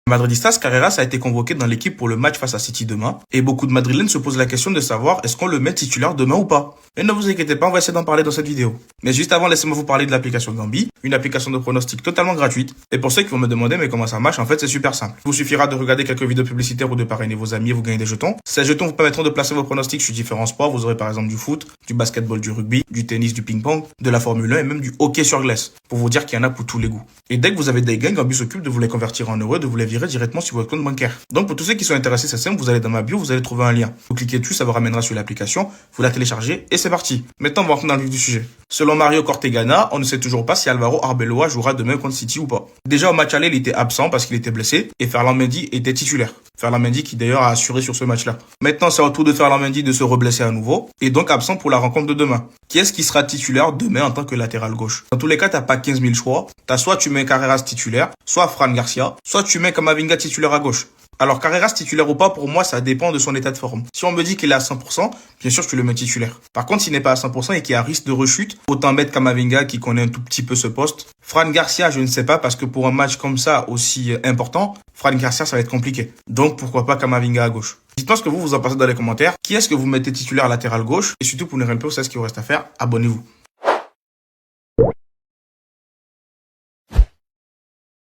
Madridistas, Carreras a été convoqué dans l'équipe pour le match face à City demain, et beaucoup de Madrilènes se posent la question de savoir est-ce qu'on le met titulaire demain ou pas. Et ne vous inquiétez pas, on va essayer d'en parler dans cette vidéo. Mais juste avant, laissez-moi vous parler de l'application Gambi, une application de pronostic totalement gratuite. Et pour ceux qui vont me demander mais comment ça marche, en fait c'est super simple. Il vous suffira de regarder quelques vidéos publicitaires ou de parrainer vos amis et vous gagnez des jetons. Ces jetons vous permettront de placer vos pronostics sur différents sports. Vous aurez par exemple du foot, du basketball, du rugby, du tennis, du ping-pong, de la Formule 1 et même du hockey sur glace. Pour vous dire qu'il y en a pour tous les goûts. Et dès que vous avez des gains, Gambi s'occupe de vous les convertir en euros et de vous les virer directement sur votre compte bancaire. Donc pour tous ceux qui sont intéressés, c'est simple, vous allez dans ma bio, vous allez trouver un lien. Vous cliquez dessus, ça vous ramènera sur l'application, vous la téléchargez et c'est parti. Maintenant, on va rentrer dans le vif du sujet. Selon Mario Cortegana, on ne sait toujours pas si Alvaro Arbeloa jouera demain contre City ou pas. Déjà au match aller, il était absent parce qu'il était blessé et Ferland Mendy était titulaire. Ferland Mendy qui d'ailleurs a assuré sur ce match-là. Maintenant, c'est au tour de Ferland Mendy de se reblesser à nouveau et donc absent pour la rencontre de demain. Qui est-ce qui sera titulaire demain en tant que latéral gauche? Dans tous les cas, t'as pas 15 000 choix. T'as soit tu mets Carreras titulaire, soit Fran Garcia, soit tu mets Camavinga titulaire à gauche. Alors Carreras titulaire ou pas, pour moi, ça dépend de son état de forme. Si on me dit qu'il est à 100%, bien sûr, tu le mets titulaire. Par contre, s'il n'est pas à 100% et qu'il y a risque de rechute, autant mettre Camavinga qui connaît un tout petit peu ce poste. Fran Garcia, je ne sais pas, parce que pour un match comme ça, aussi important, Fran Garcia, ça va être compliqué. Donc, pourquoi pas Camavinga à gauche? Dites-moi ce que vous en pensez dans les commentaires. Qui est-ce que vous mettez titulaire latéral gauche? Et surtout, pour ne rien perdre, c'est ce qu'il vous reste à faire. Abonnez-vous.